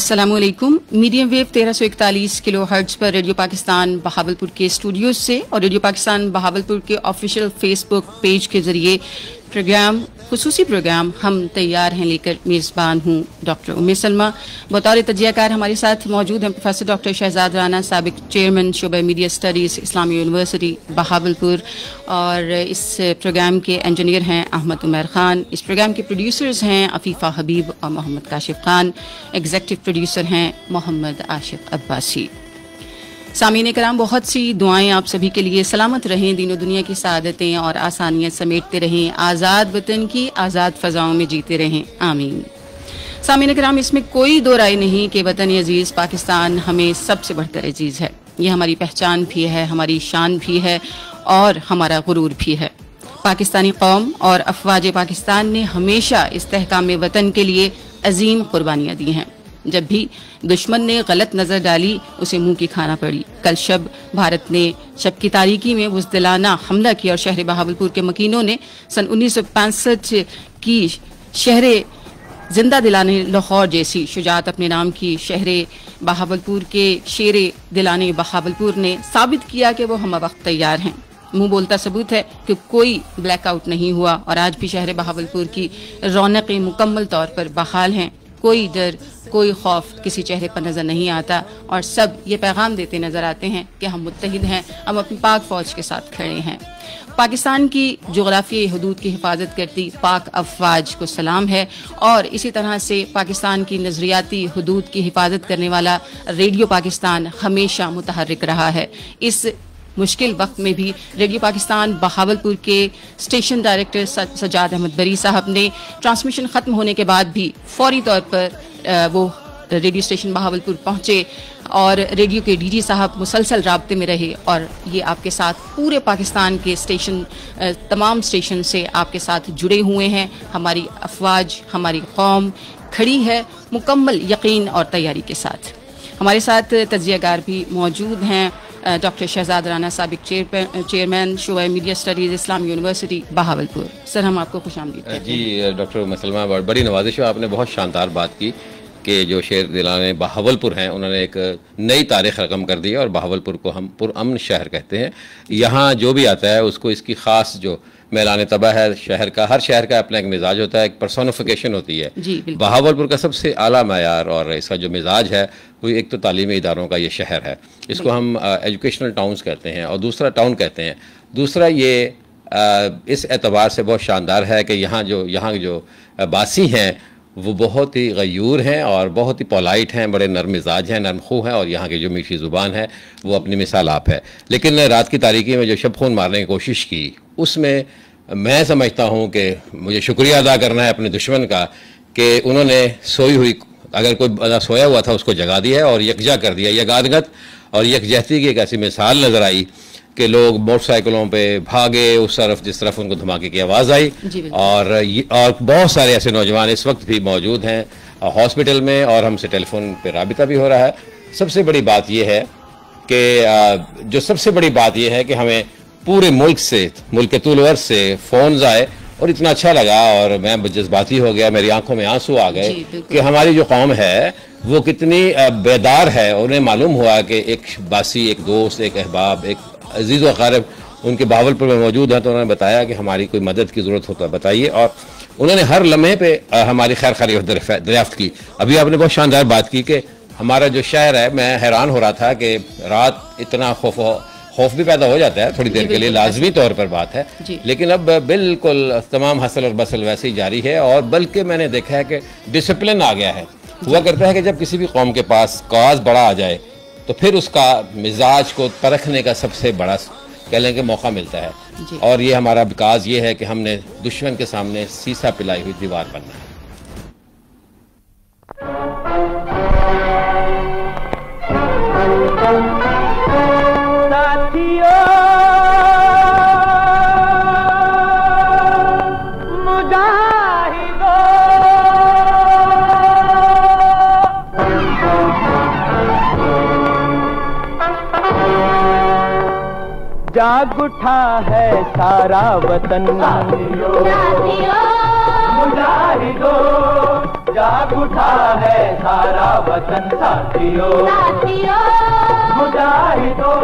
अस्सलामुअलैकुम। Medium wave 1341 kilo hertz पर radio Pakistan Bahawalpur के स्टूडियो से और रेडियो पाकिस्तान बहावलपुर के ऑफिशियल फेसबुक पेज के जरिए खुसूसी प्रोग्राम हम तैयार हैं लेकर मेज़बान हूँ डॉक्टर उम्मे सलमा। बतौर तजियाकार हमारे साथ मौजूद हैं प्रोफेसर डॉक्टर शहजाद राना, साबिक चेयरमैन शोबा मीडिया स्टडीज़ इस्लामी यूनिवर्सिटी बहावलपुर, और इस प्रोग्राम के इंजीनियर हैं अहमद उमर खान। इस प्रोग्राम के प्रोड्यूसर्स हैं अफीफ़ा हबीब और मोहम्मद काशिफ खान। एग्जीक्यूटिव प्रोड्यूसर हैं मोहम्मद आशिफ अब्बासी। सामीन कराम, बहुत सी दुआएं आप सभी के लिए। सलामत रहें, दीनों दुनिया की सादतें और आसानियां समेटते रहें, आज़ाद वतन की आज़ाद फ़ज़ाओं में जीते रहें, आमीन। सामीन कराम, इसमें कोई दो राय नहीं कि वतन अजीज़ पाकिस्तान हमें सबसे बढ़कर अजीज़ है। ये हमारी पहचान भी है, हमारी शान भी है और हमारा गुरूर भी है। पाकिस्तानी कौम और अफवाज पाकिस्तान ने हमेशा इस्तेहकाम वतन के लिए अजीम कुर्बानियाँ दी हैं। जब भी दुश्मन ने गलत नज़र डाली उसे मुंह की खाना पड़ी। कल शब भारत ने शब की तारीकी में बुज़दिलाना हमला किया और शहर बहावलपुर के मकीनों ने सन 1965 की शहर जिंदा दिलाने लाहौर जैसी शुजात अपने नाम की शहर बहावलपुर के शेर दिलाने बहावलपुर ने साबित किया कि वो हम वक्त तैयार हैं। मुंह बोलता सबूत है कि कोई ब्लैकआउट नहीं हुआ और आज भी शहर बहावलपुर की रौनकें मुकम्मल तौर पर बहाल हैं। कोई डर, कोई खौफ किसी चेहरे पर नजर नहीं आता और सब ये पैगाम देते नजर आते हैं कि हम मुत्तहिद हैं, हम अपनी पाक फौज के साथ खड़े हैं। पाकिस्तान की जोग्राफियाई हदूद की हिफाजत करती पाक अफवाज को सलाम है और इसी तरह से पाकिस्तान की नजरियाती हदूद की हिफाजत करने वाला रेडियो पाकिस्तान हमेशा मुतहर्रिक रहा है। इस मुश्किल वक्त में भी रेडियो पाकिस्तान बहावलपुर के स्टेशन डायरेक्टर सज्जाद अहमद बरी साहब ने ट्रांसमिशन ख़त्म होने के बाद भी फौरी तौर पर वो रेडियो स्टेशन बहावलपुर पहुंचे और रेडियो के डीजी साहब मुसलसल राब्ते में रहे और ये आपके साथ पूरे पाकिस्तान के स्टेशन, तमाम स्टेशन से आपके साथ जुड़े हुए हैं। हमारी अफवाज, हमारी कौम खड़ी है मुकम्मल यकीन और तैयारी के साथ। हमारे साथ तजियाकार भी मौजूद हैं डॉक्टर शहजाद राना, साबिक चेयरमैन शोबा मीडिया स्टडीज़ इस्लामी यूनिवर्सिटी बहावलपुर। सर, हम आपको खुशामदीद कहते हैं। जी डॉक्टर मुसलमा, बड़ी नवाजिश है। आपने बहुत शानदार बात की कि जो शेर दिलाने बहावलपुर हैं उन्होंने एक नई तारीख रकम कर दी है और बहावलपुर को हम पुरअमन शहर कहते हैं। यहाँ जो भी आता है उसको इसकी ख़ास जो मैलान तबाह है शहर का, हर शहर का अपना एक मिजाज होता है, एक पर्सोनिफिकेशन होती है। बहावलपुर का सबसे आला मयार और इसका जो मिजाज है वो एक तो तालीमी इदारों का ये शहर है, इसको हम एजुकेशनल टाउन्स कहते हैं और दूसरा टाउन कहते हैं। दूसरा ये इस एतबार से बहुत शानदार है कि यहाँ जो बासी हैं वो बहुत ही गयूर हैं और बहुत ही पोलाइट हैं, बड़े नरम मिजाज हैं, नरम खू हैं और यहाँ की जो मीठी ज़ुबान है वो अपनी मिसाल आप है। लेकिन रात की तारीकी में जो शब खून मारने की कोशिश की उसमें मैं समझता हूँ कि मुझे शुक्रिया अदा करना है अपने दुश्मन का कि उन्होंने सोई हुई, अगर कोई बंदा सोया हुआ था उसको जगा दिया है और यकजा कर दिया। यगादगत और यकजहती की एक ऐसी मिसाल नज़र आई कि लोग मोटरसाइकिलों पे भागे उस तरफ जिस तरफ उनको धमाके की आवाज़ आई और बहुत सारे ऐसे नौजवान इस वक्त भी मौजूद हैं हॉस्पिटल में और हमसे टेलीफोन पे राबिता भी हो रहा है। सबसे बड़ी बात यह है कि हमें पूरे मुल्क के तूल-वर्ज से फ़ोन आए और इतना अच्छा लगा और मैं जज्बाती हो गया, मेरी आंखों में आंसू आ गए कि हमारी जो कौम है वो कितनी बेदार है। उन्हें मालूम हुआ कि एक बासी, एक दोस्त, एक अहबाब, एक अजीज़ व क़ारिब उनके बहावलपुर में मौजूद हैं, तो उन्होंने बताया कि हमारी कोई मदद की ज़रूरत हो तो बताइए और उन्होंने हर लम्हे पे हमारी खैर खैरियत दरियाफ्त की। अभी आपने बहुत शानदार बात की कि हमारा जो शहर है, मैं हैरान हो रहा था कि रात इतना खौफ भी पैदा हो जाता है थोड़ी देर के लिए, लाजमी तौर पर बात है, लेकिन अब बिल्कुल तमाम हसल और बसल वैसे ही जारी है और बल्कि मैंने देखा है कि डिसिप्लिन आ गया है। हुआ करता है कि जब किसी भी कौम के पास काज बड़ा आ जाए तो फिर उसका मिजाज को परखने का सबसे बड़ा कह लें कि मौका मिलता है और ये हमारा विकास ये है कि हमने दुश्मन के सामने सीसा पिलाई हुई दीवार बनना है। जाग उठा है सारा वतन, मुजाहिदो जाग उठा है सारा वतन साथियों, साथियों मुजाहिदों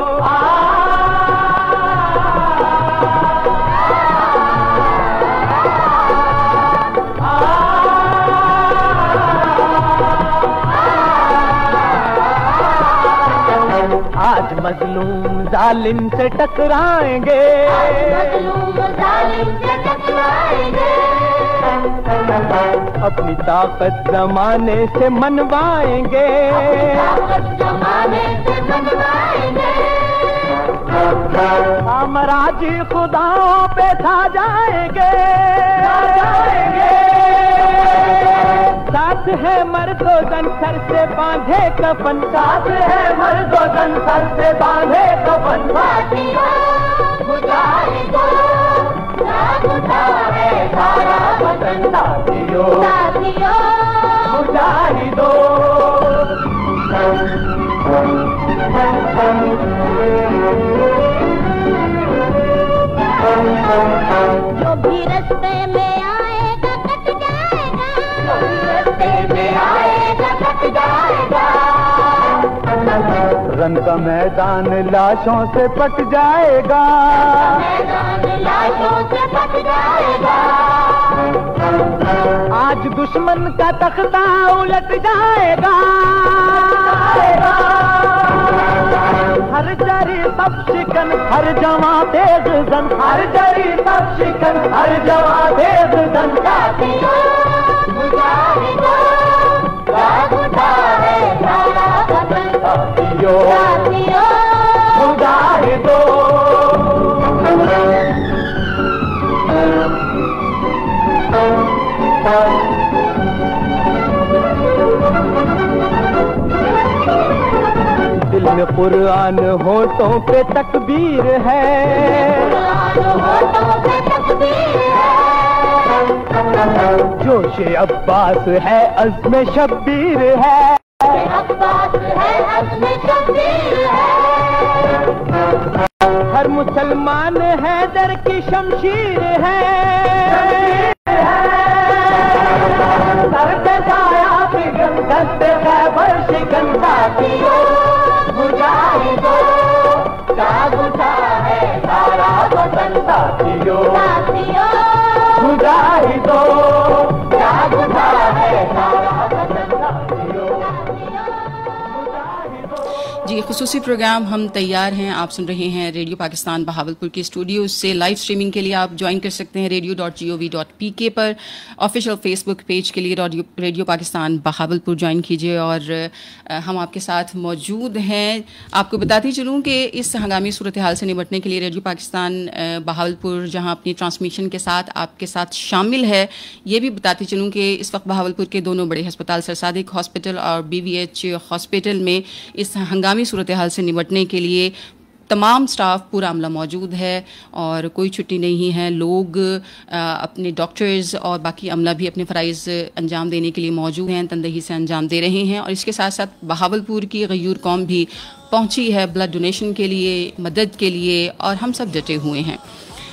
आज मजलूम जालिम से टकराएंगे, मजलूम जालिम से टकराएंगे, अपनी ताकत जमाने से मनवाएंगे, ताकत जमाने से मनवाएंगे, साम्राज्य खुदाओं पे छा जाएंगे, साथ है मर्दो दन सर से बांधे कफन, साथ है मर्दो दन सर से बांधे कफन, मुजाहिदों जाग उठा है सारा वतन साथियों, साथियों मुजाहिदों जो भी रास्ते में आएगा कट जाएगा, जो भी रास्ते में आएगा कट जाएगा, रन का मैदान लाशों से पट जाएगा, मैदान लाशों से पट जाएगा, आज दुश्मन का तख्ता उलट जाएगा, हर जरी सब शिकन हर जवां तेज जन, हर जरी सब शिकन हर जवां तेज जन, साथियों मुजाहिदों जाग उठा है सारा वतन साथियों, साथियों मुजाहिदों दिल में कुरान होठों पे तकबीर है, होठों पे तकबीर है, जोश अब्बास है अज़्म शब्बीर है, अब्बास है अज़्म शब्बीर है, हर मुसलमान हैदर की शमशीर है, सर पे साया फिगन दस्ते खैबर शिकन, साथियों मुजाहिदों जाग उठा है सारा वतन साथियों, साथियों मुजाहिदों जाग उठा है सारा वतन साथियों, जी खुसूसी प्रोग्राम हम तैयार हैं। आप सुन रहे हैं रेडियो पाकिस्तान बहावलपुर के स्टूडियो से। लाइव स्ट्रीमिंग के लिए आप ज्वाइन कर सकते हैं radio.gov.pk पर। ऑफिशियल फेसबुक पेज के लिए रेडियो पाकिस्तान बहावलपुर ज्वाइन कीजिए और हम आपके साथ मौजूद हैं। आपको बताती चलूँ कि इस हंगामी सूरत हाल से निपटने के लिए रेडियो पाकिस्तान बहावलपुर जहां अपनी ट्रांसमिशन के साथ आपके साथ शामिल है, ये भी बताती चलूँ कि इस वक्त बहावलपुर के दोनों बड़े अस्पताल सर सादिक हॉस्पिटल और BVH हॉस्पिटल में इस हंगामी सूरत हाल से निपटने के लिए तमाम स्टाफ पूरा अमला मौजूद है और कोई छुट्टी नहीं है। लोग अपने डॉक्टर्स और बाकी अमला भी अपने फ़राइज़ अंजाम देने के लिए मौजूद हैं, तनदेही से अंजाम दे रहे हैं। और इसके साथ साथ बहावलपुर की गयूर कौम भी पहुंची है ब्लड डोनेशन के लिए, मदद के लिए, और हम सब डटे हुए हैं।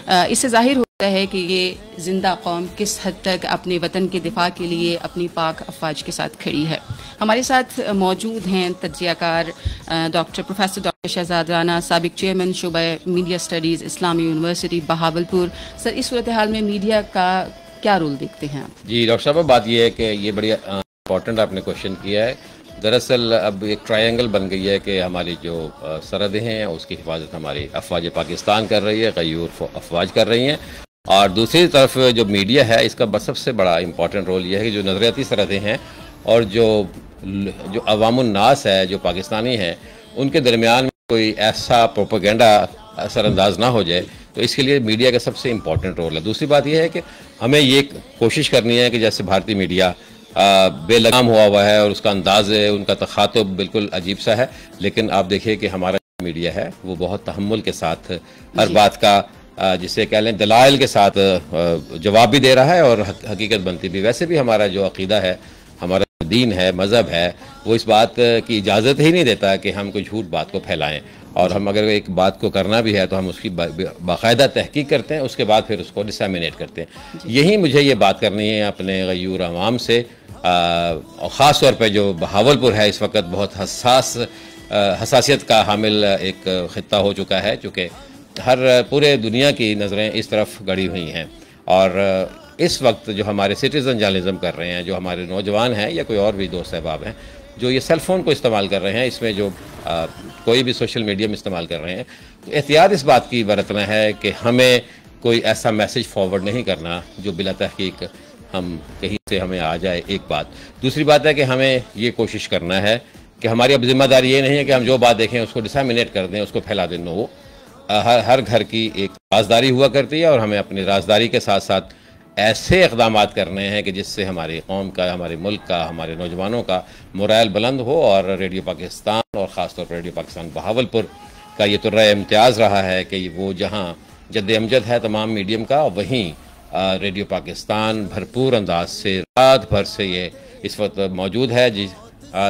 इससे जाहिर होता है कि ये जिंदा कौम किस हद तक अपने वतन के दिफा के लिए अपनी पाक अफवाज के साथ खड़ी है। हमारे साथ मौजूद हैं तज्ज़ियाकार प्रोफेसर डॉक्टर शहजाद राना, साबिक चेयरमैन शुबा मीडिया स्टडीज़ इस्लामी यूनिवर्सिटी बहावलपुर। सर, इस सूरत हाल में मीडिया का क्या रोल देखते हैं आप? जी डॉक्टर साहब, बात यह है कि ये बड़ी इंपॉर्टेंट आपने क्वेश्चन किया है। दरअसल अब एक ट्रायंगल बन गई है कि हमारी जो सरहदें हैं उसकी हिफाजत हमारी अफवाज पाकिस्तान कर रही है, गयूर अफवाज कर रही हैं, और दूसरी तरफ जो मीडिया है इसका सबसे बड़ा इंपॉर्टेंट रोल यह है कि जो नज़रियाती सरहदें हैं और जो अवामुन्नास है, जो पाकिस्तानी हैं, उनके दरमियान में कोई ऐसा प्रोपेगेंडा असरअंदाज ना हो जाए, तो इसके लिए मीडिया का सबसे इम्पॉर्टेंट रोल है। दूसरी बात यह है कि हमें ये कोशिश करनी है कि जैसे भारतीय मीडिया बेलगाम हुआ है और उसका अंदाज है, उनका तखातुब बिल्कुल अजीब सा है, लेकिन आप देखिए कि हमारा मीडिया है वो बहुत तहम्मुल के साथ हर बात का जिसे कह लें दलाइल के साथ जवाब भी दे रहा है और हकीकत बनती भी। वैसे भी हमारा जो अकीदा है, हमारा दीन है, मज़हब है, वो इस बात की इजाज़त ही नहीं देता कि हम कोई झूठ बात को फैलाएं। और हम अगर एक बात को करना भी है तो हम उसकी बाकायदा तहकीक करते हैं, उसके बाद फिर उसको डिसैमिनेट करते हैं। यही मुझे ये बात करनी है अपने गयूर अवाम से, और ख़ास तौर पे जो बहावलपुर है इस वक्त बहुत हसासियत का हामिल एक ख़ित्ता हो चुका है, चूँकि हर पूरे दुनिया की नज़रें इस तरफ गड़ी हुई हैं। और इस वक्त जो हमारे सिटीज़न जर्नलिज्म कर रहे हैं, जो हमारे नौजवान हैं या कोई और भी दोस्त अहबाब हैं जो ये सेल फ़ोन को इस्तेमाल कर रहे हैं, इसमें जो कोई भी सोशल मीडियम इस्तेमाल कर रहे हैं, तो एहतियात इस बात की बरतना है कि हमें कोई ऐसा मैसेज फॉरवर्ड नहीं करना जो बिला तहकीक हम कहीं से हमें आ जाए, एक बात। दूसरी बात है कि हमें ये कोशिश करना है कि हमारी अब जिम्मेदारी ये नहीं है कि हम जो बात देखें उसको डिसैमिनेट कर दें, उसको फैला दें। वो हर घर की एक राजदारी हुआ करती है और हमें अपनी राजदारी के साथ साथ ऐसे इक़दाम करने हैं कि जिससे हमारी कौम का, हमारे मुल्क का, हमारे नौजवानों का मोरल बुलंद हो। और रेडियो पाकिस्तान और ख़ास तौर पर रेडियो पाकिस्तान बहावलपुर का ये तुर्रा इम्तियाज़ रहा है कि वो जहाँ जद्द अमजद है तमाम मीडियम का, वहीं रेडियो पाकिस्तान भरपूर अंदाज से रात भर से ये इस वक्त मौजूद है।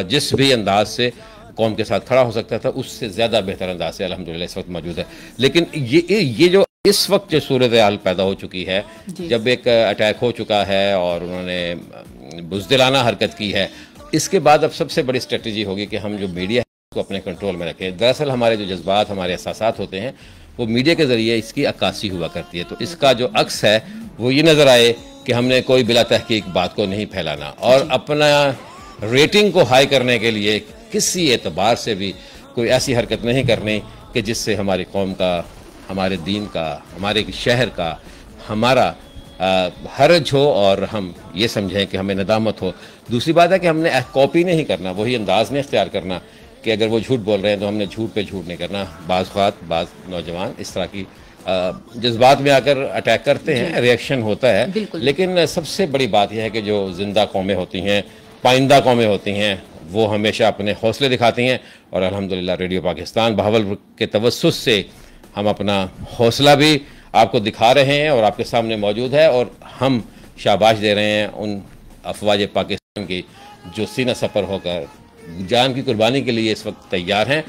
जिस भी अंदाज से कौम के साथ खड़ा हो सकता था उससे ज़्यादा बेहतर अंदाज से अल्हम्दुलिल्लाह इस वक्त मौजूद है। लेकिन ये जो इस वक्त जो सूरत हाल पैदा हो चुकी है, जब एक अटैक हो चुका है और उन्होंने बुज़दिलाना हरकत की है, इसके बाद अब सबसे बड़ी स्ट्रेटजी होगी कि हम जो मीडिया है उसको अपने कंट्रोल में रखें। दरअसल हमारे जो जज्बात, हमारे एहसासात होते हैं वो मीडिया के ज़रिए इसकी अक्कासी हुआ करती है। तो इसका जो अक्स है वो ये नज़र आए कि हमने कोई बिला तहकीक बात को नहीं फैलाना और अपना रेटिंग को हाई करने के लिए किसी एतबार से भी कोई ऐसी हरकत नहीं करनी कि जिससे हमारी कौम का, हमारे दीन का, हमारे शहर का, हमारा हर्ज हो और हम ये समझें कि हमें नदामत हो। दूसरी बात है कि हमने कॉपी नहीं करना, वही अंदाज नहीं इख्तियार करना कि अगर वो झूठ बोल रहे हैं तो हमने झूठ पे झूठ नहीं करना। बाज़ नौजवान इस तरह की जज्बात में आकर अटैक करते हैं, रिएक्शन होता है, लेकिन सबसे बड़ी बात यह है कि जो जिंदा कौमें होती हैं, पाइंदा कौमें होती हैं, वो हमेशा अपने हौसले दिखाती हैं। और अल्हम्दुलिल्लाह रेडियो पाकिस्तान बहावलपुर के तवस्सुस से हम अपना हौसला भी आपको दिखा रहे हैं और आपके सामने मौजूद है, और हम शाबाश दे रहे हैं उन अफवाज पाकिस्तान की जो सीना सफर होकर जान की कुर्बानी के लिए इस वक्त तैयार हैं।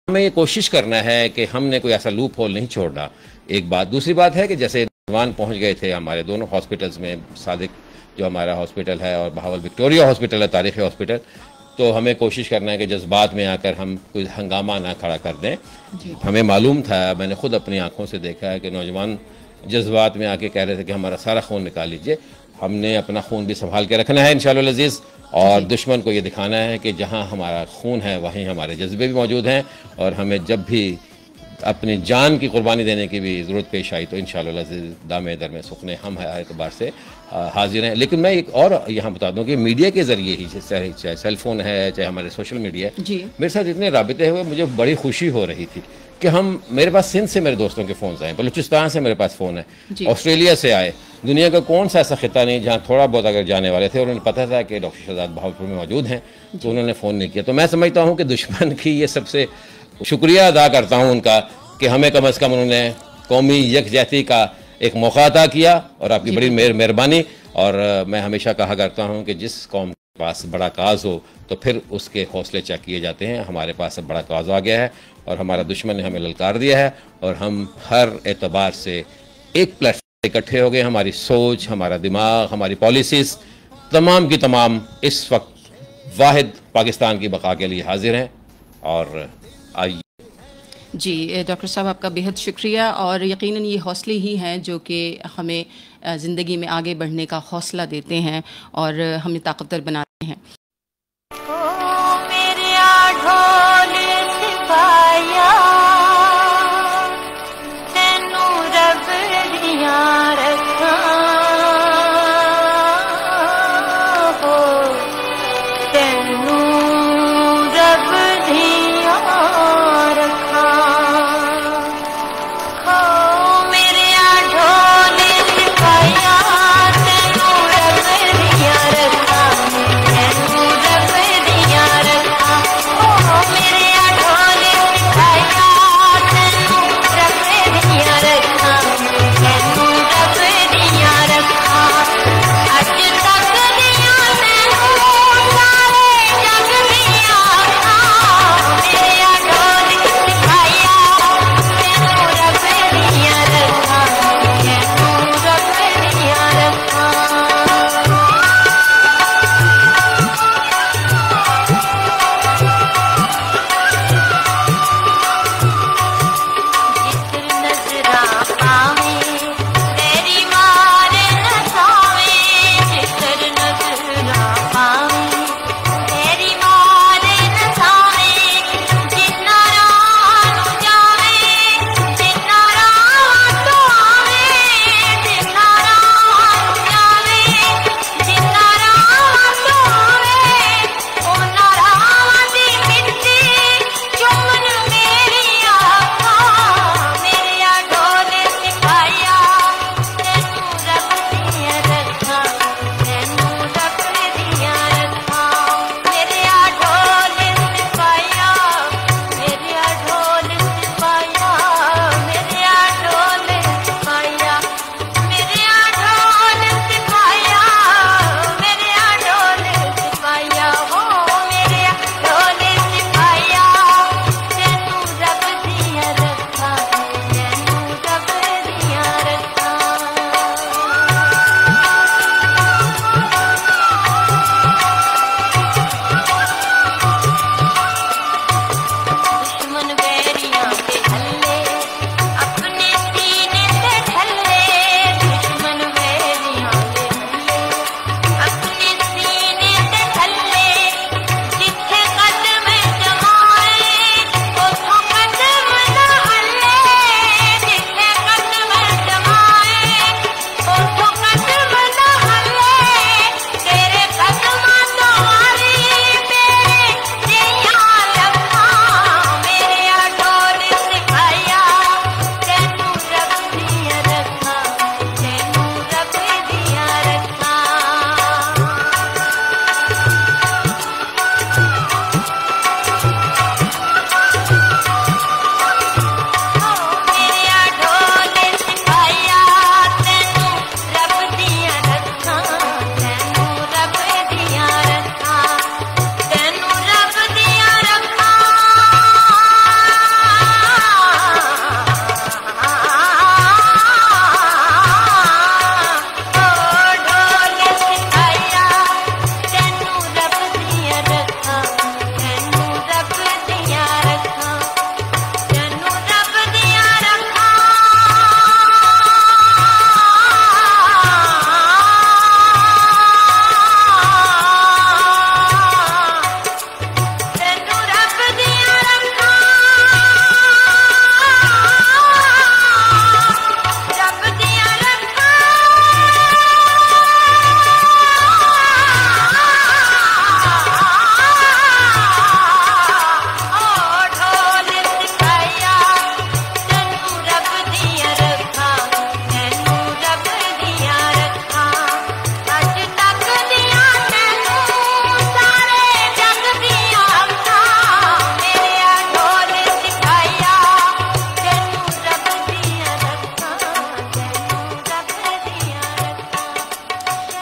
हमें ये कोशिश करना है कि हमने कोई ऐसा लूप होल नहीं छोड़ना, एक बात। दूसरी बात है कि जैसे नौजवान पहुँच गए थे हमारे दोनों हॉस्पिटल्स में, सादिक जो हमारा हॉस्पिटल है और बहावल विक्टोरिया हॉस्पिटल है, तारीख़ी हॉस्पिटल, तो हमें कोशिश करना है कि जज्बात में आकर हम कोई हंगामा ना खड़ा कर दें। हमें मालूम था, मैंने खुद अपनी आंखों से देखा है कि नौजवान जज्बात में आके कह रहे थे कि हमारा सारा खून निकाल लीजिए। हमने अपना खून भी संभाल के रखना है इंशाअल्लाह अज़ीज़, और दुश्मन को ये दिखाना है कि जहाँ हमारा खून है वहीं हमारे जज्बे भी मौजूद हैं, और हमें जब भी अपनी जान की कुर्बानी देने की भी ज़रूरत पेश आई तो इंशाअल्लाह दामे दर में सुखने हम हर एतबार से हाजिर हैं। लेकिन मैं एक और यहाँ बता दूँ कि मीडिया के ज़रिए ही, चाहे सेल फ़ोन है, चाहे हमारे सोशल मीडिया है, मेरे साथ इतने राबिते हुए मुझे बड़ी खुशी हो रही थी कि मेरे पास सिंध से मेरे दोस्तों के फ़ोन आए, बलूचिस्तान से मेरे पास फ़ोन है, ऑस्ट्रेलिया से आए, दुनिया का कौन सा ऐसा खिता नहीं जहाँ थोड़ा बहुत अगर जाने वाले थे और उन्हें पता था कि डॉक्टर शहजाद बहावलपुर में मौजूद हैं तो उन्होंने फ़ोन नहीं किया। तो मैं समझता हूँ कि दुश्मन की ये सबसे शुक्रिया अदा करता हूँ उनका कि हमें कम अज़ कम उन्होंने कौमी यकजहती का एक मौका अता किया, और आपकी बड़ी मेहरबानी। और मैं हमेशा कहा करता हूँ कि जिस कौम के पास बड़ा काज हो तो फिर उसके हौसले चेक किए जाते हैं। हमारे पास अब बड़ा काज आ गया है और हमारा दुश्मन ने हमें ललकार दिया है, और हम हर एतबार से एक प्लेटफॉर्म इकट्ठे हो गए। हमारी सोच, हमारा दिमाग, हमारी पॉलिसीज़ तमाम की तमाम इस वक्त वाहिद पाकिस्तान की बका के लिए हाजिर हैं। और आइए जी डॉक्टर साहब, आपका बेहद शुक्रिया, और यकीनन ये हौसले ही हैं जो कि हमें ज़िंदगी में आगे बढ़ने का हौसला देते हैं और हमें ताकतवर बनाते हैं। रखा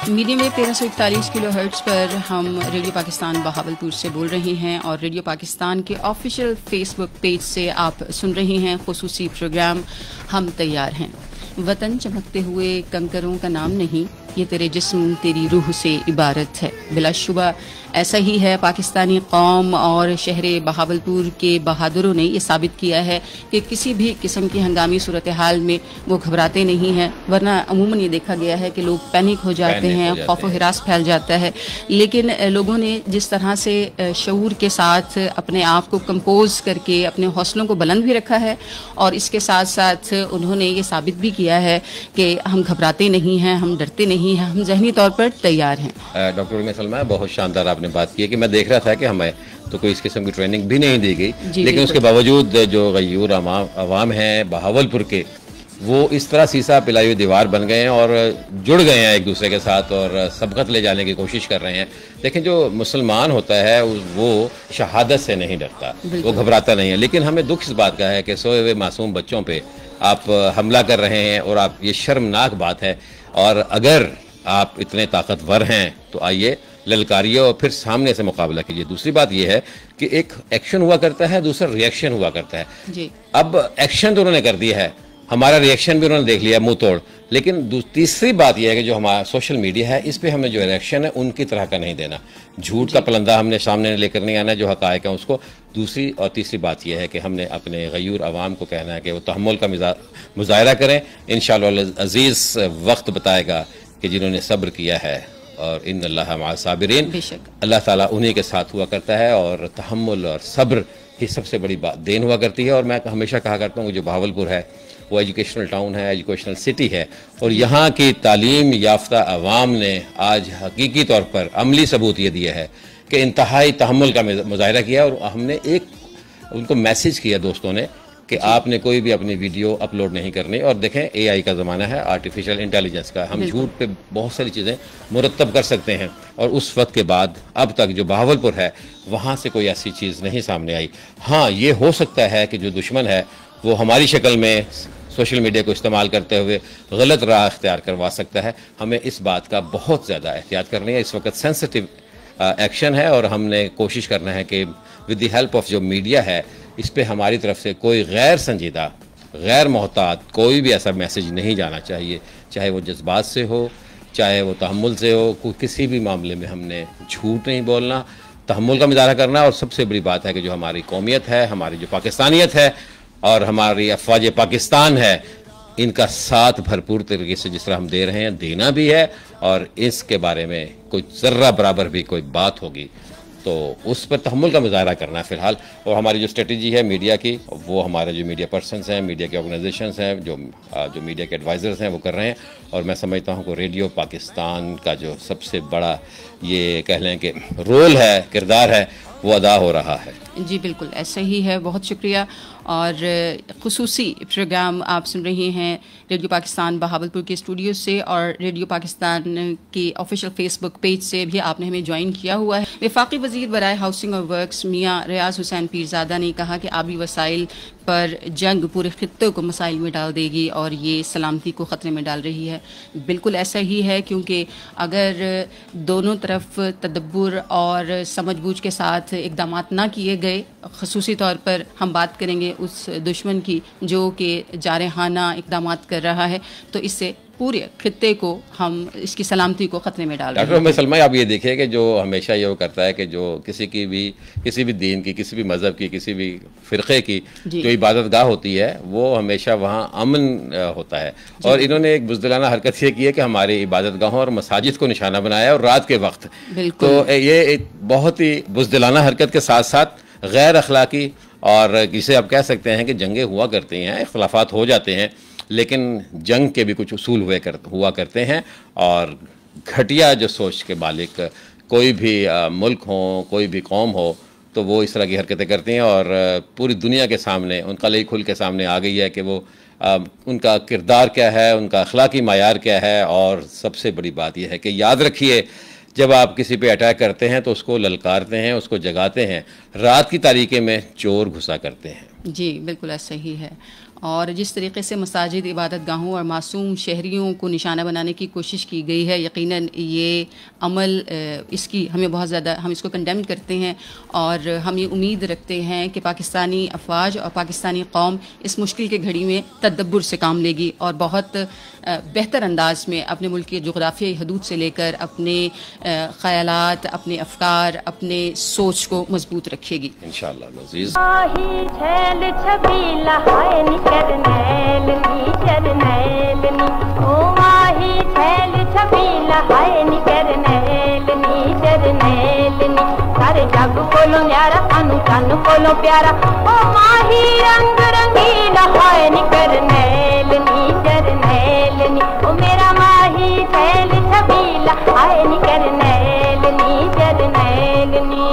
मीडियम वेव 1341 किलो हर्ट्ज पर हम रेडियो पाकिस्तान बहावलपुर से बोल रहे हैं और रेडियो पाकिस्तान के ऑफिशियल फेसबुक पेज से आप सुन रहे हैं खुसूसी प्रोग्राम हम तैयार हैं। वतन चमकते हुए कंकरों का नाम नहीं, ये तेरे जिस्म तेरी रूह से इबारत है। बिलाशुबा ऐसा ही है। पाकिस्तानी कौम और शहर बहावलपुर के बहादुरों ने ये साबित किया है कि किसी भी किस्म की हंगामी सूरत हाल में वो घबराते नहीं हैं, वरना अमूमन ये देखा गया है कि लोग पैनिक हो जाते हैं, खौफ व हिरास फैल जाता है। लेकिन लोगों ने जिस तरह से शऊर के साथ अपने आप को कंपोज करके अपने हौसलों को बुलंद भी रखा है और इसके साथ साथ उन्होंने ये साबित भी किया है कि हम घबराते नहीं हैं, हम डरते नहीं हैं, हम ज़हनी तौर पर तैयार हैं। डॉक्टर उम्मे सलमा, बहुत शानदार आपने बात की है कि मैं देख रहा था कि हमें तो कोई इस किस्म की ट्रेनिंग भी नहीं दी गई, लेकिन उसके बावजूद जो गयूर अवाम हैं बहावलपुर के, वो इस तरह सीसा पिलाई हुई दीवार बन गए हैं और जुड़ गए हैं एक दूसरे के साथ और सबकत ले जाने की कोशिश कर रहे हैं। लेकिन जो मुसलमान होता है वो शहादत से नहीं डरता, वो घबराता नहीं है। लेकिन हमें दुख इस बात का है कि सोए हुए मासूम बच्चों पे आप हमला कर रहे हैं और आप, ये शर्मनाक बात है। और अगर आप इतने ताकतवर हैं तो आइए ललकारिए और फिर सामने से मुकाबला कीजिए। दूसरी बात यह है कि एक एक्शन हुआ करता है, दूसरा रिएक्शन हुआ करता है जी। अब एक्शन तो उन्होंने कर दिया है, हमारा रिएक्शन भी उन्होंने देख लिया मुंह तोड़। लेकिन तीसरी बात यह है कि जो हमारा सोशल मीडिया है, इस पे हमने जो रिएक्शन है उनकी तरह का नहीं देना। झूठ का पलंदा हमने सामने लेकर नहीं आना, जो हकायक है उसको। दूसरी और तीसरी बात यह है कि हमने अपने गयूर अवाम को कहना है कि वो तहम्मुल का मुजाहरा करें। इंशाअल्लाह अजीज़ वक्त बताएगा कि जिन्होंने सब्र किया है, और इन अल्लाह मअ साबिरीन, अल्लाह ताला उन्हीं के साथ हुआ करता है और तहम्मुल और सब्र ही सबसे बड़ी बात देन हुआ करती है। और मैं हमेशा कहा करता हूँ जो बहावलपुर है वो एजुकेशनल टाउन है, एजुकेशनल सिटी है, और यहाँ की तालीम याफ्ता अवाम ने आज हकीकी तौर पर अमली सबूत ये दिया है कि इंतहाई तहम्मुल का मुजाहरा किया। और हमने एक उनको मैसेज किया दोस्तों ने कि आपने कोई भी अपनी वीडियो अपलोड नहीं करनी। और देखें AI का ज़माना है, आर्टिफिशियल इंटेलिजेंस का, हम झूठ पे बहुत सारी चीज़ें मुरतब कर सकते हैं। और उस वक्त के बाद अब तक जो बहावलपुर है वहाँ से कोई ऐसी चीज़ नहीं सामने आई। हाँ, ये हो सकता है कि जो दुश्मन है वो हमारी शक्ल में सोशल मीडिया को इस्तेमाल करते हुए गलत राह इख्तियार करवा सकता है। हमें इस बात का बहुत ज़्यादा एहतियात करनी है। इस वक्त सेंसिटिव एक्शन है और हमने कोशिश करना है कि विद द हेल्प ऑफ जो मीडिया है इस पे हमारी तरफ से कोई गैर संजीदा, गैर मोहतात कोई भी ऐसा मैसेज नहीं जाना चाहिए, चाहे वो जज्बात से हो, चाहे वो तहम्मुल से हो। कोई किसी भी मामले में हमने झूठ नहीं बोलना, तहम्मुल का मुजाहरा करना। और सबसे बड़ी बात है कि जो हमारी कौमियत है, हमारी जो पाकिस्तानियत है और हमारी अफवाज पाकिस्तान है, इनका साथ भरपूर तरीके से जिस तरह हम दे रहे हैं देना भी है। और इसके बारे में कोई ज़र्रा बराबर भी कोई बात होगी तो उस पर तहम्मुल का मुजाहरा करना है फ़िलहाल। और हमारी जो स्ट्रेटजी है मीडिया की, वो हमारे जो मीडिया पर्सनस हैं, मीडिया के ऑर्गेनाइजेशंस हैं, जो मीडिया के एडवाइज़र्स हैं, वो कर रहे हैं। और मैं समझता हूँ कि रेडियो पाकिस्तान का जो सबसे बड़ा ये कह लें कि रोल है, किरदार है, वो अदा हो रहा है। जी बिल्कुल ऐसा ही है। बहुत शुक्रिया। और खुसूसी प्रोग्राम आप सुन रहे हैं रेडियो पाकिस्तान बहावलपुर के स्टूडियो से, और रेडियो पाकिस्तान की ऑफिशियल फेसबुक पेज से भी आपने हमें ज्वाइन किया हुआ है। वफाकी वज़ीर बराए हाउसिंग और वर्क्स मियाँ रियाज हुसैन पीरज़ादा ने कहा कि आबी वसाइल पर जंग पूरे खित्ते को मसाइल में डाल देगी और ये सलामती को ख़तरे में डाल रही है। बिल्कुल ऐसा ही है, क्योंकि अगर दोनों तरफ तदब्बुर और समझबूझ के साथ इक़दाम ना किए गए, ख़ुसूसी तौर पर हम बात करेंगे उस दुश्मन की जो कि जारहाना इक़दाम कर रहा है, तो इससे पूरे खित्ते को हम इसकी सलामती को ख़तरे में डाल रहे हैं। डॉक्टर सलमा, आप ये देखिए कि जो हमेशा ये वो करता है कि जो किसी भी दीन की, किसी भी मज़हब की, किसी भी फ़िरक़े की जो इबादत गाह होती है वो हमेशा वहाँ अमन होता है। और इन्होंने एक बुज़दिलाना हरकत ये की है कि हमारी इबादत गाहों और मसाजिद को निशाना बनाया और रात के वक्त। तो ये एक बहुत ही बुज़दिलाना हरकत के साथ साथ गैर अखलाकी, और जिसे आप कह सकते हैं कि जंगें हुआ करती हैं, इख्तलाफात हो जाते हैं, लेकिन जंग के भी कुछ उसूल हुआ करते हैं। और घटिया जो सोच के मालिक कोई भी मुल्क हो, कोई भी कौम हो, तो वो इस तरह की हरकतें करती हैं। और पूरी दुनिया के सामने उनका कलई खुल के सामने आ गई है कि वो उनका किरदार क्या है, उनका अखलाकी मायार क्या है। और सबसे बड़ी बात यह है कि याद रखिए, जब आप किसी पे अटैक करते हैं तो उसको ललकारते हैं, उसको जगाते हैं। रात की तारीकी में चोर घुसा करते हैं। जी बिल्कुल ऐसा ही है। और जिस तरीके से मसाजिद, इबादत गाहों और मासूम शहरियों को निशाना बनाने की कोशिश की गई है, यकीनन ये अमल इसकी हमें बहुत ज़्यादा हम इसको कंडेम करते हैं और हम ये उम्मीद रखते हैं कि पाकिस्तानी अफवाज और पाकिस्तानी कौम इस मुश्किल के घड़ी में तदब्बुर से काम लेगी और बहुत बेहतर अंदाज में अपने मुल्क की जोग्राफियाई हदूद से लेकर अपने ख़यालात, अपने अफकार, अपने सोच को मजबूत रखेगी इंशाअल्लाह। अज़ीज़ सारे जग कोलों न्यारा सानू चन कोलों प्यारा ओ माही रंग रंगीला हाय नी करनैल नी जरनैल नी ओ मेरा माही छैल छबीला हाय नी करनैल नी जरनैल नी।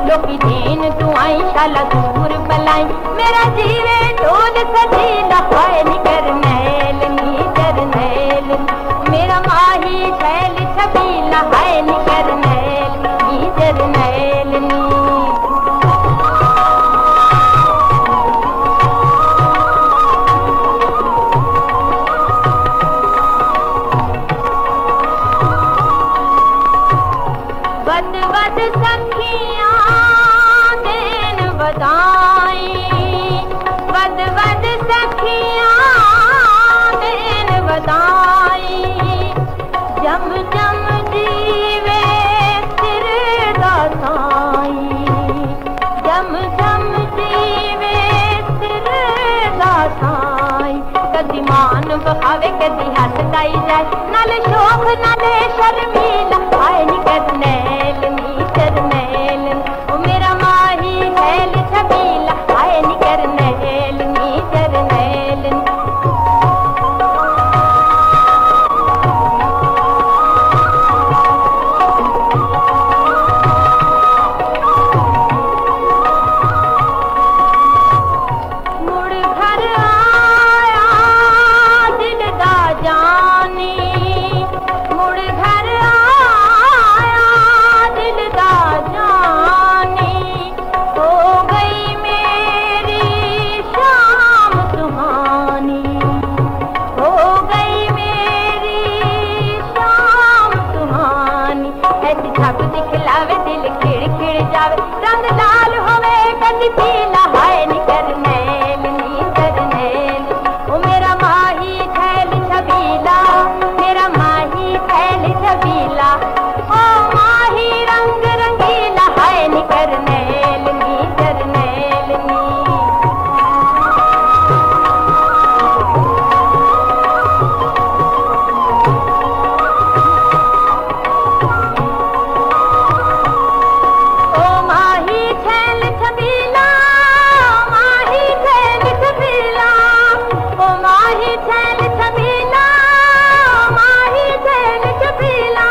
लोकी दीन तू आई शाला दूर बलाई मेरा जीवे ढोल सजीला हाय नी करनैल नी जरनैल मेरा माही छैल छबीला हाय नी करनैल नी जरनैल नी। बद बद सखियां दिन बधाई बद बद सखियां दिन बधाई जम जम जीवे सिर दा साई जम जम जीवे सिर दा साई कदी मान बहावे कदी हसदाई जाए नाले शोक नाले शर्मीला हाय नी करनैल नी जरनैल ओ मेरा माही छैल छबीला हाय नी करनैल नी जरनैल। मुड़ घर आया दिल दा जानी मुड़ घर आया दिल दा जानी हो गई मेरी शाम सुहानी हो गई मेरी शाम सुहानी ऐसी छब दिखलावे दिल खिड़ खिड़ जावे रंग लाल होवे कदी पीला हाय नी करनैल नी जरनैल ओ मेरा माही छैल छबीला मेरा माही छैल छबीला ओ माही रंग रंगीला हाय नी करनैल नी जरनैल नी। ओ माही छैल छबीला माही छैल छबीला ओ माही छैल छबीला माही छैल छबीला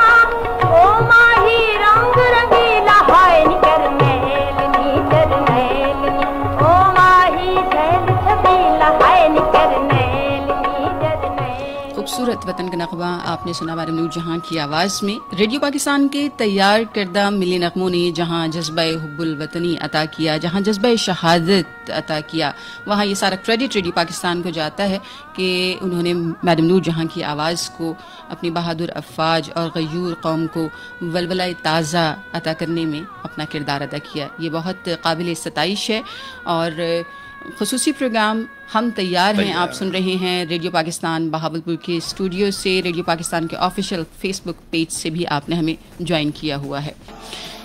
ओ माही रंग रंगीला हाय नी करनैल नी जरनैल नी ओ माही छैल छबीला हाय नी करनैल नी जरनैल। खूबसूरत वतन का नगमा आपने सुना मैडम नूर जहां की आवाज़ में। रेडियो पाकिस्तान के तैयार करदा मिली नगमों ने जहां जज्बा हुब्बुल वतनी अता किया, जहां जज्बा शहादत अता किया, वहां ये सारा क्रेडिट रेडियो पाकिस्तान को जाता है कि उन्होंने मैडम नूर जहां की आवाज़ को अपनी बहादुर अफवाज और गयूर कौम को वलवला ताज़ा अता करने में अपना किरदार अदा किया। ये बहुत काबिल सताइश है और खुसूसी प्रोग्राम हम तैयार हैं आप सुन रहे हैं रेडियो पाकिस्तान बहावलपुर के स्टूडियो से। रेडियो पाकिस्तान के ऑफिशियल फेसबुक पेज से भी आपने हमें ज्वाइन किया हुआ है।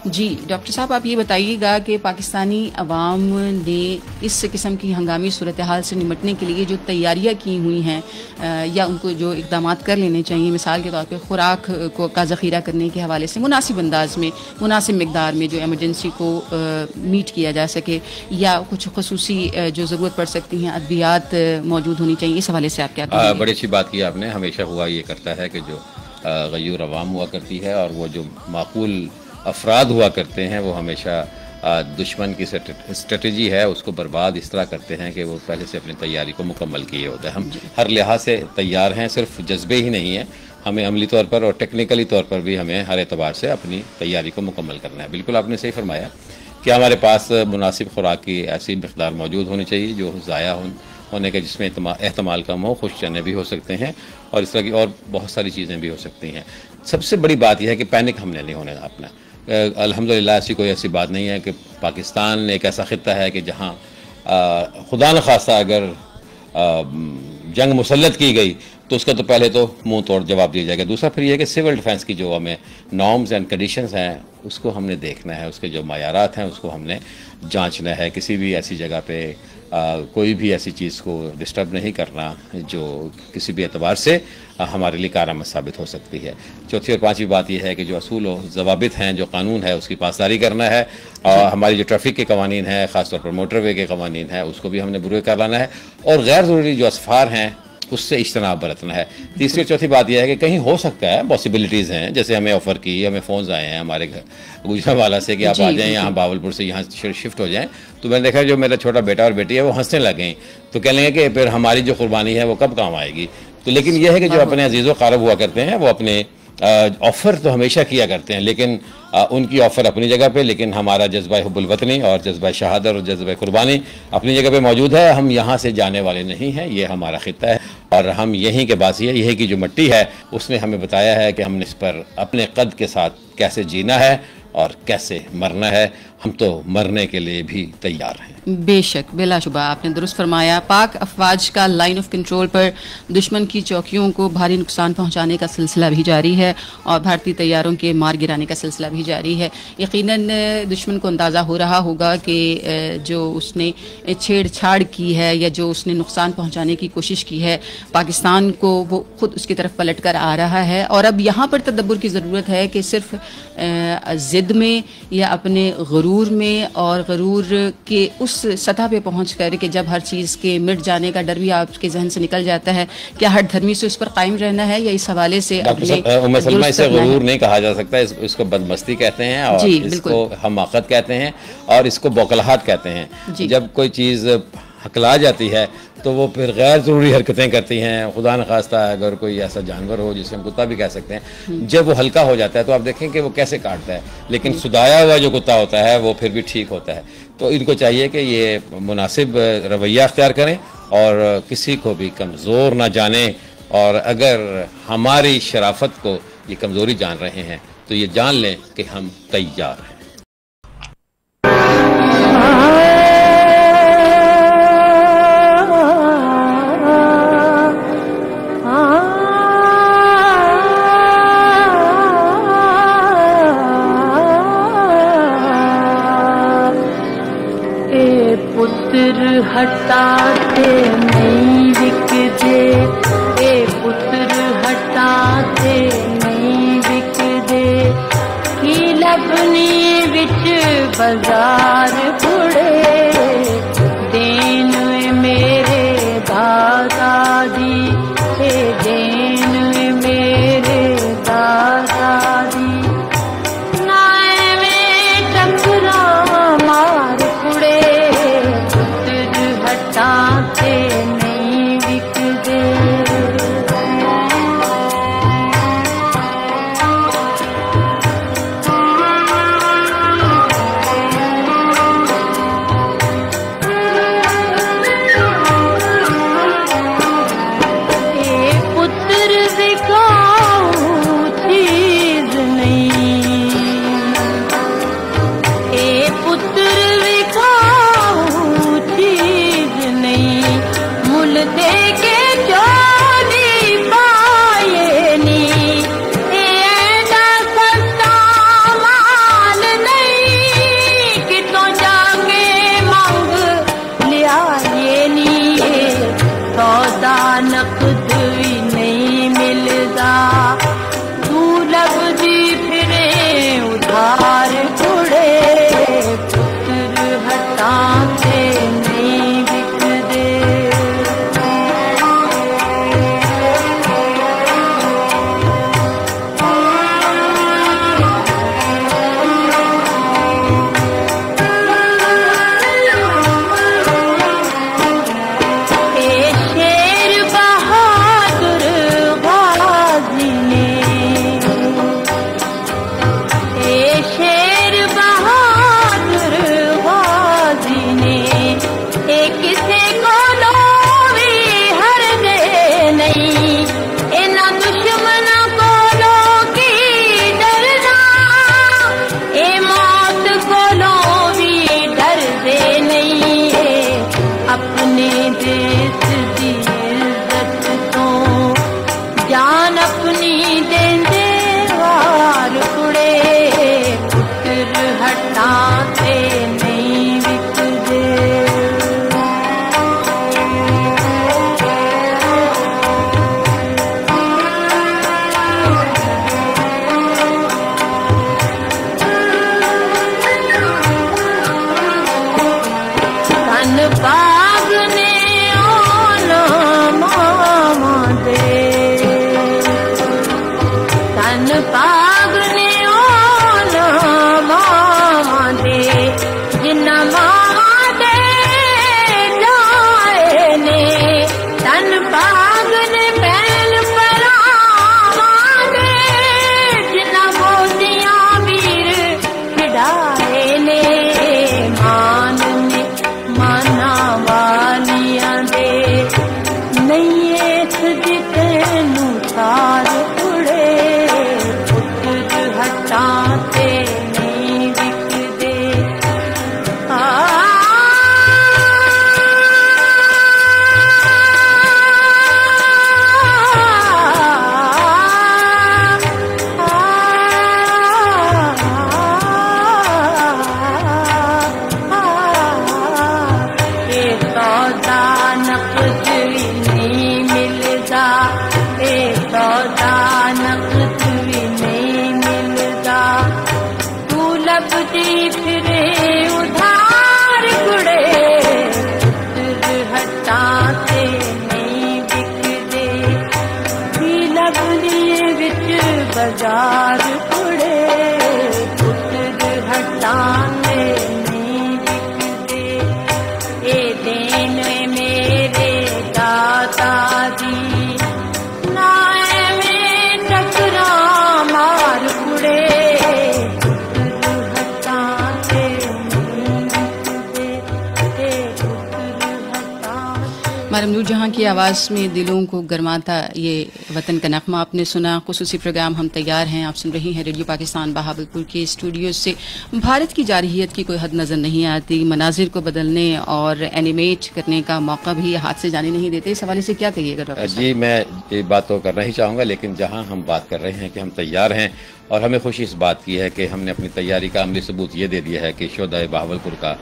जी डॉक्टर साहब, आप ये बताइएगा कि पाकिस्तानी अवाम ने इस किस्म की हंगामी सूरत हाल से निमटने के लिए जो तैयारियां की हुई हैं या उनको जो इक़दाम कर लेने चाहिए, मिसाल के तौर पे खुराक का ज़ख़ीरा करने के हवाले से मुनासिब अंदाज में, मुनासिब मिकदार में जो एमरजेंसी को मीट किया जा सके, या कुछ खसूसी जो ज़रूरत पड़ सकती हैं अद्वियात मौजूद होनी चाहिए, इस हवाले से आप क्या कहेंगे? बड़ी अच्छी बात की आपने। हमेशा हुआ ये करता है कि जो गयूर अवाम हुआ करती है और वो जो माकूल अफराद हुआ करते हैं वो हमेशा दुश्मन की स्ट्रेटजी है उसको बर्बाद इस तरह करते हैं कि वो पहले से अपनी तैयारी को मुकम्मल किए होता है। हम हर लिहाज से तैयार हैं, सिर्फ जज्बे ही नहीं है, हमें अमली तौर पर और टेक्निकली तौर पर भी हमें हर एतबार से अपनी तैयारी को मुकम्मल करना है। बिल्कुल आपने सही फरमाया कि हमारे पास मुनासिब खुराक की ऐसी मकदार मौजूद होनी चाहिए जो ज़ाया होने के जिसमें एहतमाल कम हो, खुश चने भी हो सकते हैं और इस तरह की और बहुत सारी चीज़ें भी हो सकती हैं। सबसे बड़ी बात यह है कि पैनिक हमने नहीं होने अपना। अल्हम्दुलिल्लाह ऐसी कोई ऐसी बात नहीं है कि पाकिस्तान एक ऐसा खित्ता है कि जहाँ खुदा न खास्ता अगर जंग मुसल्लत की गई तो उसका तो पहले तो मुंह तोड़ जवाब दिया जाएगा। दूसरा फिर यह है कि सिविल डिफेंस की जो हमें नॉर्म्स एंड कंडीशंस हैं उसको हमने देखना है, उसके जो मायारात हैं उसको हमने जांचना है। किसी भी ऐसी जगह पे कोई भी ऐसी चीज़ को डिस्टर्ब नहीं करना जो किसी भी एतबार से हमारे लिए कारआमद साबित हो सकती है। चौथी और पांचवी बात यह है कि जो असूल व ज़वाबित हैं, जो कानून है उसकी पासदारी करना है और हमारी जो ट्रैफिक के कवानीन है, ख़ासतौर पर मोटरवे के कवानीन है, उसको भी हमने बुरे कर लाना है और गैर ज़रूरी जो असफ़ार हैं उससे इज्तनाब बरतना है। तीसरी और चौथी बात यह है कि कहीं हो सकता है पॉसिबिलिटीज़ हैं, जैसे हमें ऑफ़र की, हमें फ़ोन्स आए हैं हमारे घर गुजरावाला से कि आप आ जाएँ यहाँ बावलपुर से यहाँ शिफ्ट हो जाएँ। तो मैंने देखा जो मेरा छोटा बेटा और बेटी है वो हंसने लगे, तो कह लेंगे कि फिर हमारी जो कुर्बानी है वो कब काम आएगी। तो लेकिन यह है कि जो अपने अजीज़ व क़ारब हुआ करते हैं वो अपने ऑफ़र तो हमेशा किया करते हैं, लेकिन उनकी ऑफ़र अपनी जगह पे, लेकिन हमारा जज्बा हुब्बुल वतनी और जज्बा शहादत और जज्बा कुर्बानी अपनी जगह पे मौजूद है। हम यहाँ से जाने वाले नहीं हैं, ये हमारा खित्ता है और हम यहीं के बासी है। यही की जो मिट्टी है उसने हमें बताया है कि हमने इस पर अपने कद के साथ कैसे जीना है और कैसे मरना है। हम तो मरने के लिए भी तैयार हैं। बेशक, बिलाशुबा आपने दुरुस्त फरमाया। पाक अफवाज का लाइन ऑफ कंट्रोल पर दुश्मन की चौकियों को भारी नुकसान पहुंचाने का सिलसिला भी जारी है और भारतीय तैयारों के मार गिराने का सिलसिला भी जारी है। यकीनन दुश्मन को अंदाज़ा हो रहा होगा कि जो उसने छेड़छाड़ की है या जो उसने नुकसान पहुंचाने की कोशिश की है पाकिस्तान को, वो खुद उसकी तरफ पलट कर आ रहा है। और अब यहाँ पर तदब्बुर की ज़रूरत है कि सिर्फ ज़िद में या अपने गरूर में और गरूर के उस सतह पे पहुँच कर कि जब हर चीज़ के मिट जाने का डर भी आपके जहन से निकल जाता है, क्या हर धर्मी से उस पर कायम रहना है या इस हवाले से अपने इसे गरूर नहीं कहा जा सकता, इसको बदमस्ती कहते हैं और इसको हमाकत कहते हैं और इसको बौखलाहट कहते हैं। जब कोई चीज़ हकला जाती है तो वो फिर गैर ज़रूरी हरकतें करती हैं। खुदा न खास्ता अगर कोई ऐसा जानवर हो जिसे हम कुत्ता भी कह सकते हैं, जब वो हल्का हो जाता है तो आप देखें कि वो कैसे काटता है, लेकिन सुदाया हुआ जो कुत्ता होता है वो फिर भी ठीक होता है। तो इनको चाहिए कि ये मुनासिब रवैया अख्तियार करें और किसी को भी कमज़ोर ना जाने, और अगर हमारी शराफत को ये कमज़ोरी जान रहे हैं तो ये जान लें कि हम तैयार हैं। हटाते नहीं बिक दे, ए पुत्र हटाते नहीं बिक दे, की लबनी बिच बाजार कुड़े, देन मेरे दादा दी, ए देन मेरे दादा दी, नाए में टकरा मार कुड़े, हटाते नहीं बिक दे। हटा से नहीं बिखरे। बाजार उड़े पुत्र हटाने नहीं बिकते। ए देन मेरे दादाजी नाए में टकरा मार उड़े पुत्र हटाने नहीं बिकते। पुत्र हटाने। मरम नूर जहां की आवाज़ में दिलों को गरमाता ये वतन का नगमा आपने सुना। खुसूसी प्रोग्राम हम तैयार हैं, आप सुन रही हैं रेडियो पाकिस्तान बहावलपुर के स्टूडियो से। भारत की जारहियत की कोई हद नज़र नहीं आती, मनाजिर को बदलने और एनिमेट करने का मौका भी हाथ से जाने नहीं देते। इस हवाले से क्या कहिएगा डॉक्टर? जी, मैं ये बात तो करना ही चाहूँगा, लेकिन जहाँ हम बात कर रहे हैं कि हम तैयार हैं और हमें खुशी इस बात की है कि हमने अपनी तैयारी का अमली सबूत ये दे दिया है कि शोहदाए बहावलपुर का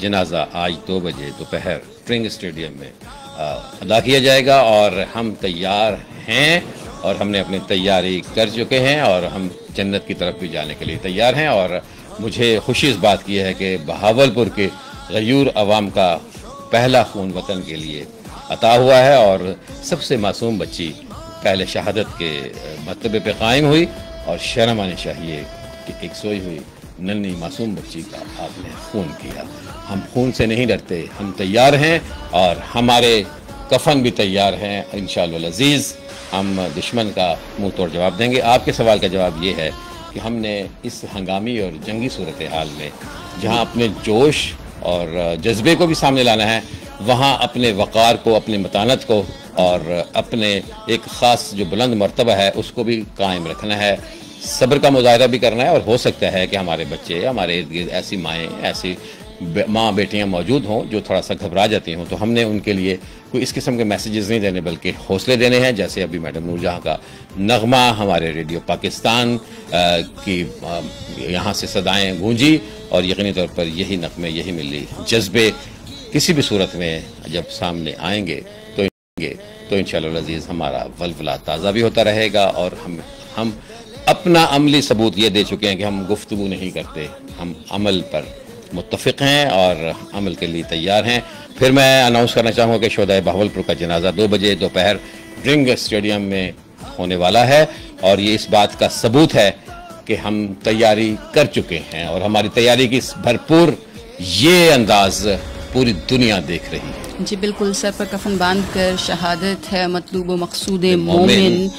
जनाजा आज 2 बजे दोपहर ट्रिंग स्टेडियम में अदा किया जाएगा और हम तैयार हैं और हमने अपनी तैयारी कर चुके हैं और हम जन्नत की तरफ भी जाने के लिए तैयार हैं। और मुझे खुशी इस बात की है कि बहावलपुर के गयूर अवाम का पहला खून वतन के लिए अता हुआ है और सबसे मासूम बच्ची पहले शहादत के मरतबे पे कायम हुई और शर्म आनी चाहिए कि एक सोई हुई नन्ही मासूम बच्ची का आपने खून किया। हम खून से नहीं डरते, हम तैयार हैं और हमारे कफन भी तैयार हैं इंशाअल्लाह अज़ीज़। हम दुश्मन का मुंह तोड़ जवाब देंगे। आपके सवाल का जवाब ये है कि हमने इस हंगामी और जंगी सूरत हाल में जहां अपने जोश और जज्बे को भी सामने लाना है, वहां अपने वक़ार को, अपनी मतानत को और अपने एक ख़ास जो बुलंद मर्तबा है उसको भी कायम रखना है। सब्र का मुजाहरा भी करना है और हो सकता है कि हमारे बच्चे, हमारे इर्द गिर्द ऐसी माएँ, ऐसी माँ बेटियाँ मौजूद हों जो थोड़ा सा घबरा जाती हों, तो हमने उनके लिए कोई इस किस्म के मैसेजेस नहीं देने बल्कि हौसले देने हैं। जैसे अभी मैडम नूर जहाँ का नगमा हमारे रेडियो पाकिस्तान की यहाँ से सदाएँ गूंजी और यकीनी तौर पर यही नगमे, यही मिली जज्बे किसी भी सूरत में जब सामने आएंगे तो इंशाअल्लाह अज़ीज़ हमारा वलवला ताज़ा भी होता रहेगा। और हम अपना अमली सबूत ये दे चुके हैं कि हम गुफ्तगू नहीं करते, हम अमल पर मुत्तफ़िक़ हैं और अमल के लिए तैयार हैं। फिर मैं अनाउंस करना चाहूँगा कि शोहदाए बहावलपुर का जनाजा 2 बजे दोपहर ड्रिंग स्टेडियम में होने वाला है और ये इस बात का सबूत है कि हम तैयारी कर चुके हैं और हमारी तैयारी की भरपूर ये अंदाज पूरी दुनिया देख रही है। जी बिल्कुल, सर पर कफन बांध कर शहादत है मतलूब व मकसूद मोमिन,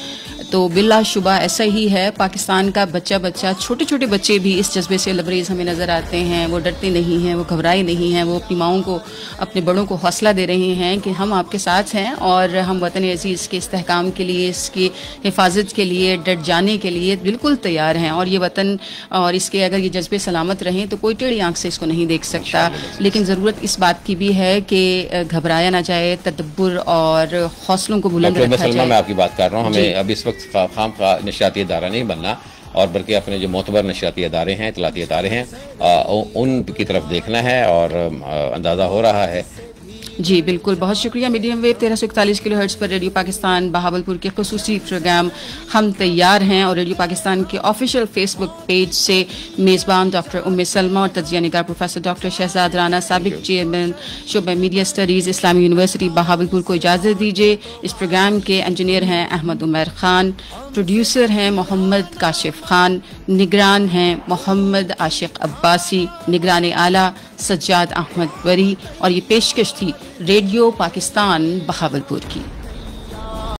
तो बिलाशुबा ऐसा ही है। पाकिस्तान का बच्चा छोटे छोटे बच्चे भी इस जज्बे से लबरेज हमें नज़र आते हैं। वो डरते नहीं हैं, वो घबराए नहीं हैं, वो अपनी माओं को, अपने बड़ों को हौसला दे रहे हैं कि हम आपके साथ हैं और हम वतन अजीज़ के इस्तेहकाम के लिए, इसकी हिफाजत के लिए, डट जाने के लिए बिल्कुल तैयार हैं। और ये वतन और इसके अगर ये जज्बे सलामत रहें तो कोई टेढ़ी आंख से इसको नहीं देख सकता। लेकिन ज़रूरत इस बात की भी है कि घबराया ना जाए, तदब्बुर और हौसलों को बुलंद रखा जाए। मैं आपकी बात कर रहा हूँ, हमें अब इस वक्त खाम का नशरियाती अदारा नहीं बनना और बल्कि अपने जो मोतबर नशरियाती अदारे हैं, इतलाती अदारे हैं, उनकी तरफ देखना है और अंदाज़ा हो रहा है। जी बिल्कुल, बहुत शुक्रिया। मीडियम वेव 1341 किलोहर्ट्ज़ पर रेडियो पाकिस्तान बहावलपुर के खुसूसी प्रोग्राम हम तैयार हैं और रेडियो पाकिस्तान के ऑफिशियल फेसबुक पेज से मेज़बान डॉक्टर उम्मे सलमा और तजिया निगार प्रोफेसर डॉक्टर शहजाद राना, साबिक चेयरमैन शोबा मीडिया स्टडीज़ इस्लामी यूनिवर्सिटी बहावलपुर को इजाज़त दीजिए। इस प्रोग्राम के इंजीनियर हैं अहमद उमर खान, प्रोड्यूसर हैं मोहम्मद काशिफ खान, निगरान हैं मोहम्मद आशिक अब्बासी, निगरान आला सज्जाद अहमद वरी और ये पेशकश थी रेडियो पाकिस्तान बहावलपुर की।